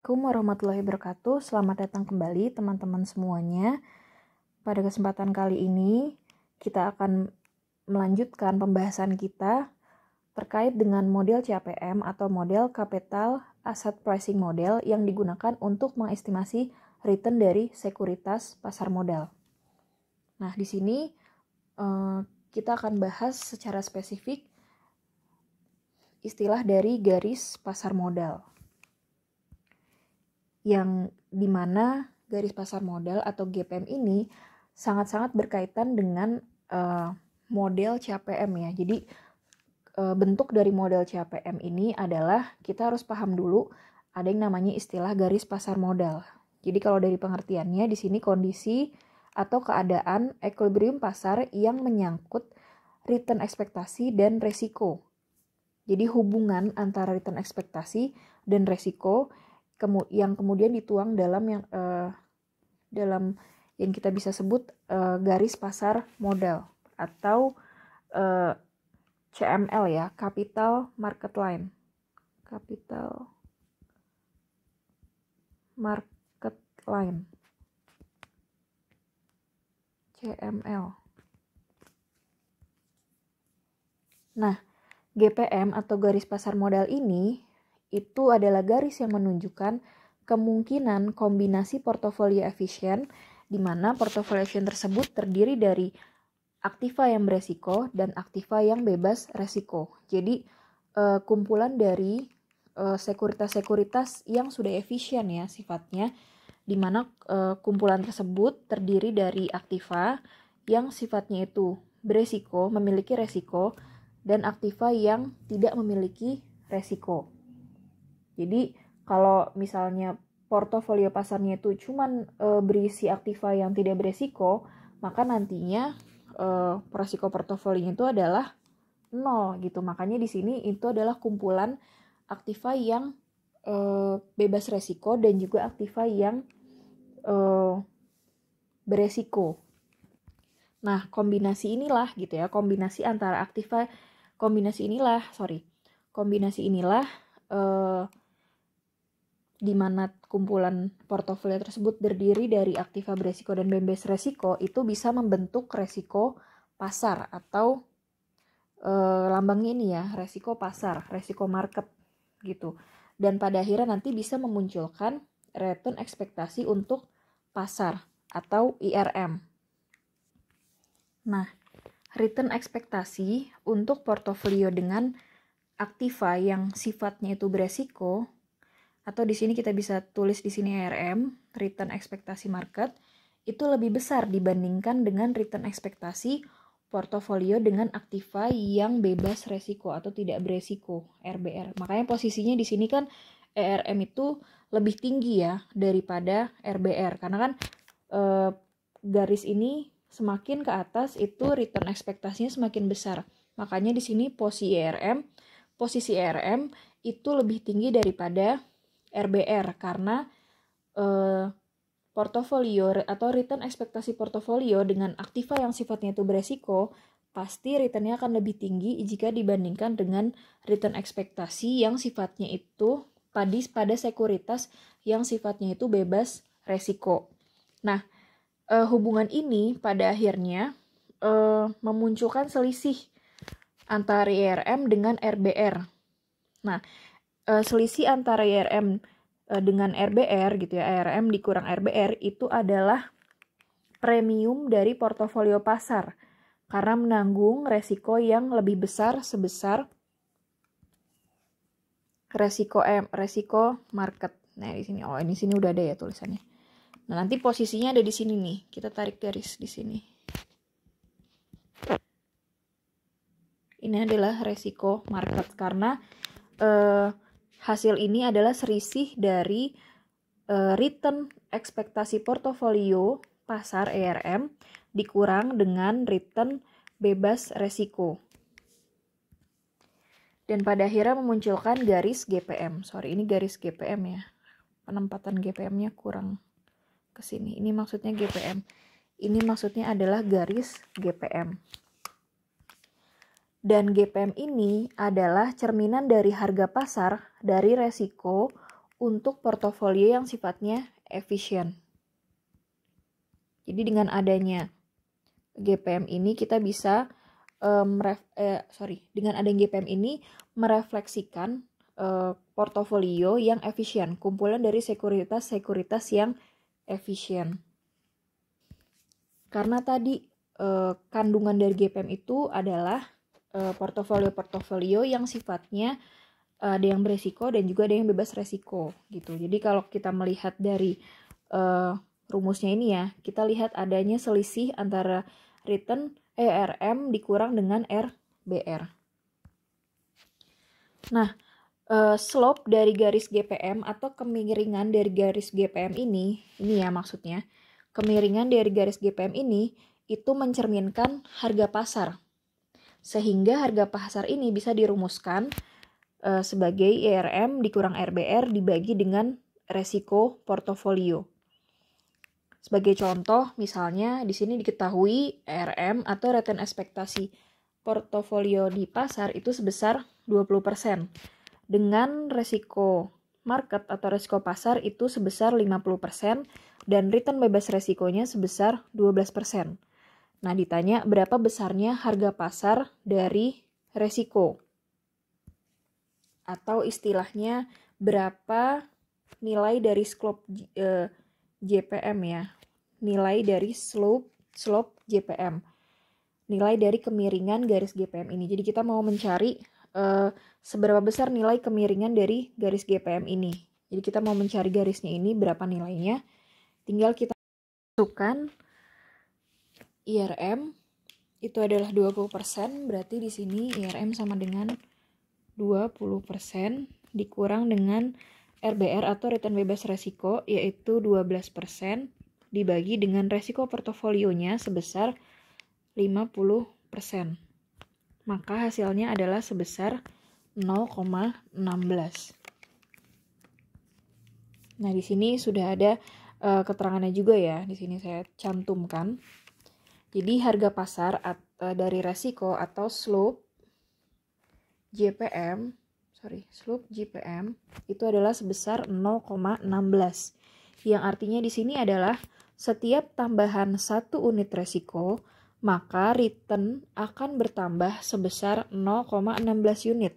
Assalamualaikum warahmatullahi wabarakatuh. Selamat datang kembali teman-teman semuanya. Pada kesempatan kali ini kita akan melanjutkan pembahasan kita terkait dengan model CAPM atau model Capital Asset Pricing Model yang digunakan untuk mengestimasi return dari sekuritas pasar modal. Nah, di sini kita akan bahas secara spesifik istilah dari garis pasar modal, yang dimana garis pasar modal atau GPM ini sangat-sangat berkaitan dengan model CAPM ya. Jadi bentuk dari model CAPM ini adalah kita harus paham dulu ada yang namanya istilah garis pasar modal. Jadi kalau dari pengertiannya di sini kondisi atau keadaan equilibrium pasar yang menyangkut return ekspektasi dan resiko. Jadi hubungan antara return ekspektasi dan resiko yang kemudian dituang dalam yang kita bisa sebut garis pasar modal atau CML ya, Capital Market Line. Capital Market Line. CML. Nah, GPM atau garis pasar modal ini itu adalah garis yang menunjukkan kemungkinan kombinasi portofolio efisien di mana portofolio efisien tersebut terdiri dari aktiva yang beresiko dan aktiva yang bebas resiko. Jadi kumpulan dari sekuritas-sekuritas yang sudah efisien ya sifatnya, di mana kumpulan tersebut terdiri dari aktiva yang sifatnya itu beresiko, memiliki resiko, dan aktiva yang tidak memiliki resiko. Jadi kalau misalnya portofolio pasarnya itu cuman berisi aktiva yang tidak beresiko, maka nantinya resiko portofolionya itu adalah 0 gitu. Makanya di sini itu adalah kumpulan aktiva yang bebas resiko dan juga aktiva yang beresiko. Nah, kombinasi inilah di mana kumpulan portofolio tersebut terdiri dari aktiva beresiko dan bebas resiko itu bisa membentuk resiko pasar atau lambangnya ini ya, resiko pasar, resiko market gitu. Dan pada akhirnya nanti bisa memunculkan return ekspektasi untuk pasar atau IRM. Nah, return ekspektasi untuk portofolio dengan aktiva yang sifatnya itu beresiko, atau di sini kita bisa tulis di sini IRM, return ekspektasi market, itu lebih besar dibandingkan dengan return ekspektasi portofolio dengan aktiva yang bebas resiko atau tidak beresiko, RBR. Makanya posisinya di sini kan ERM itu lebih tinggi ya daripada RBR, karena kan garis ini semakin ke atas itu return ekspektasinya semakin besar. Makanya di sini posisi ERM itu lebih tinggi daripada RBR karena portofolio atau return ekspektasi portofolio dengan aktiva yang sifatnya itu beresiko pasti returnnya akan lebih tinggi jika dibandingkan dengan return ekspektasi yang sifatnya itu pada sekuritas yang sifatnya itu bebas resiko. Nah, hubungan ini pada akhirnya memunculkan selisih antara IRM dengan RBR. Nah, selisih antara IRM dengan RBR gitu ya, IRM dikurang RBR itu adalah premium dari portofolio pasar karena menanggung resiko yang lebih besar sebesar resiko market. Nah, di sini di sini udah ada ya tulisannya. Nah, nanti posisinya ada di sini nih. Kita tarik garis di sini. Ini adalah resiko market karena hasil ini adalah selisih dari return ekspektasi portofolio pasar ERM dikurang dengan return bebas resiko. Dan pada akhirnya memunculkan garis GPM. Ini garis GPM ya. Penempatan GPM-nya kurang ke sini. Ini maksudnya GPM. Ini maksudnya adalah garis GPM. Dan GPM ini adalah cerminan dari harga pasar dari resiko untuk portofolio yang sifatnya efisien. Jadi dengan adanya GPM ini kita bisa dengan adanya GPM ini merefleksikan portofolio yang efisien, kumpulan dari sekuritas-sekuritas yang efisien. Karena tadi kandungan dari GPM itu adalah portofolio-portofolio yang sifatnya ada yang beresiko dan juga ada yang bebas resiko gitu. Jadi kalau kita melihat dari rumusnya ini ya, kita lihat adanya selisih antara return RM dikurang dengan RBR. Nah, slope dari garis GPM atau kemiringan dari garis GPM ini ya maksudnya, kemiringan dari garis GPM ini itu mencerminkan harga pasar. Sehingga harga pasar ini bisa dirumuskan sebagai IRM dikurang RBR dibagi dengan resiko portofolio. Sebagai contoh, misalnya di sini diketahui RM atau return ekspektasi portofolio di pasar itu sebesar 20%. Dengan resiko market atau resiko pasar itu sebesar 50% dan return bebas resikonya sebesar 12%. Nah, ditanya berapa besarnya harga pasar dari resiko. Atau istilahnya berapa nilai dari slope JPM ya, nilai dari slope JPM, nilai dari kemiringan garis GPM ini. Jadi kita mau mencari seberapa besar nilai kemiringan dari garis GPM ini. Jadi kita mau mencari garisnya ini berapa nilainya, tinggal kita masukkan IRM itu adalah 20%, berarti di sini IRM sama dengan 20% dikurang dengan RBR atau return bebas resiko yaitu 12% dibagi dengan resiko portofolionya sebesar 50%. Maka hasilnya adalah sebesar 0,16. Nah, di sini sudah ada keterangannya juga ya. Di sini saya cantumkan. Jadi harga pasar dari resiko atau slope GPM itu adalah sebesar 0,16. Yang artinya di sini adalah setiap tambahan 1 unit resiko, maka return akan bertambah sebesar 0,16 unit.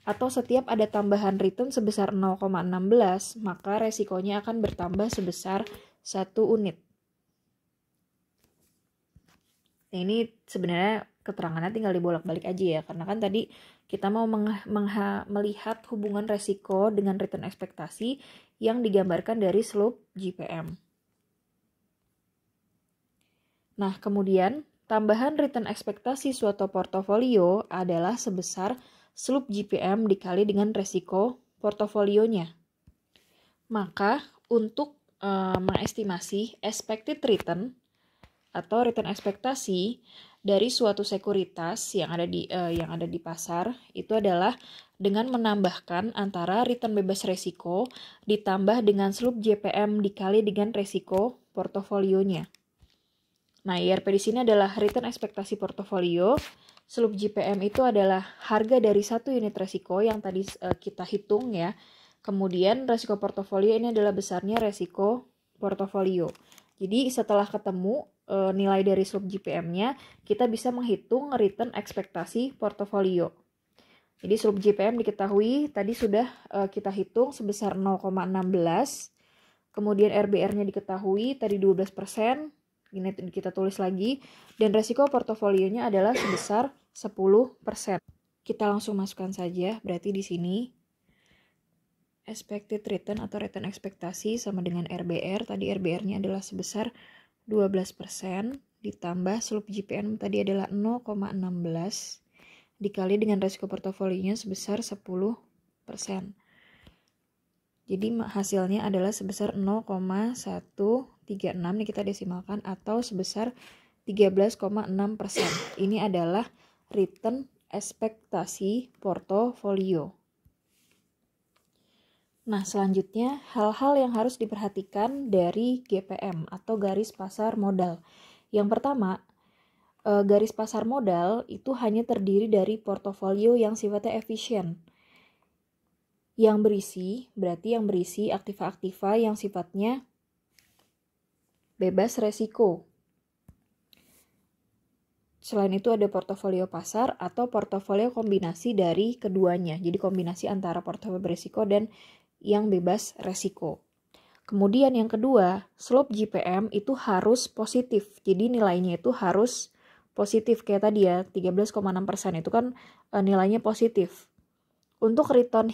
Atau setiap ada tambahan return sebesar 0,16, maka resikonya akan bertambah sebesar 1 unit. Nah, ini sebenarnya keterangannya tinggal dibolak-balik aja ya, karena kan tadi kita mau melihat hubungan resiko dengan return ekspektasi yang digambarkan dari slope GPM. Nah, kemudian tambahan return ekspektasi suatu portofolio adalah sebesar slope GPM dikali dengan resiko portofolionya. Maka untuk mengestimasi expected return atau return ekspektasi dari suatu sekuritas yang ada di pasar itu adalah dengan menambahkan antara return bebas resiko ditambah dengan slope JPM dikali dengan resiko portofolionya. Nah, IRP di sini adalah return ekspektasi portofolio, slope JPM itu adalah harga dari 1 unit resiko yang tadi kita hitung ya. Kemudian resiko portofolio ini adalah besarnya resiko portofolio. Jadi setelah ketemu nilai dari slope JPM-nya, kita bisa menghitung return ekspektasi portofolio. Jadi slope JPM diketahui tadi sudah kita hitung sebesar 0,16. Kemudian RBR-nya diketahui tadi 12%. Ini kita tulis lagi. Dan resiko portofolionya adalah sebesar 10%. Kita langsung masukkan saja. Berarti di sini expected return atau return ekspektasi sama dengan RBR. Tadi RBR-nya adalah sebesar 12% ditambah slope JPM tadi adalah 0,16 dikali dengan resiko portofolionya sebesar 10%. Jadi hasilnya adalah sebesar 0,136, ini kita desimalkan, atau sebesar 13,6%. Ini adalah return ekspektasi portofolio. Nah, selanjutnya hal-hal yang harus diperhatikan dari GPM atau garis pasar modal. Yang pertama, garis pasar modal itu hanya terdiri dari portofolio yang sifatnya efisien. Yang berisi, berarti yang berisi aktiva-aktiva yang sifatnya bebas resiko. Selain itu ada portofolio pasar atau portofolio kombinasi dari keduanya. Jadi kombinasi antara portofolio berisiko dan yang bebas resiko. Kemudian yang kedua, slope GPM itu harus positif. Jadi nilainya itu harus positif kayak tadi ya, 13,6% itu kan nilainya positif. Untuk return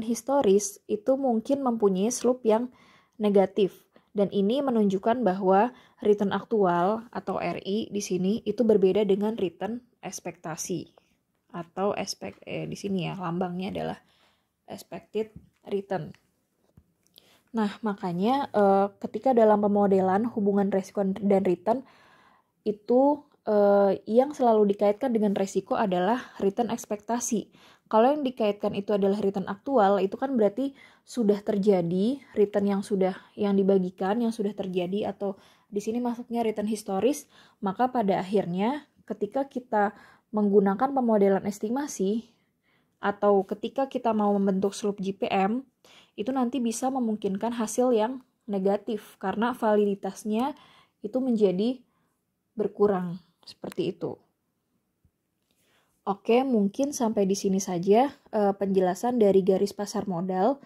historis itu mungkin mempunyai slope yang negatif. Dan ini menunjukkan bahwa return aktual atau RI di sini itu berbeda dengan return ekspektasi. Atau di sini ya lambangnya adalah expected return. Nah, makanya ketika dalam pemodelan hubungan resiko dan return itu yang selalu dikaitkan dengan resiko adalah return ekspektasi. Kalau yang dikaitkan itu adalah return aktual, itu kan berarti sudah terjadi return yang dibagikan yang sudah terjadi, atau di sini maksudnya return historis. Maka pada akhirnya ketika kita menggunakan pemodelan estimasi atau ketika kita mau membentuk slope GPM, itu nanti bisa memungkinkan hasil yang negatif karena validitasnya itu menjadi berkurang, seperti itu. Oke, mungkin sampai di sini saja penjelasan dari garis pasar modal.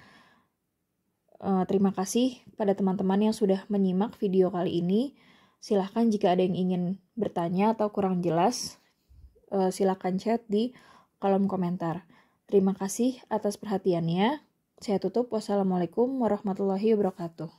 Terima kasih pada teman-teman yang sudah menyimak video kali ini. Silahkan jika ada yang ingin bertanya atau kurang jelas, silahkan chat di kolom komentar. Terima kasih atas perhatiannya. Saya tutup. Wassalamualaikum warahmatullahi wabarakatuh.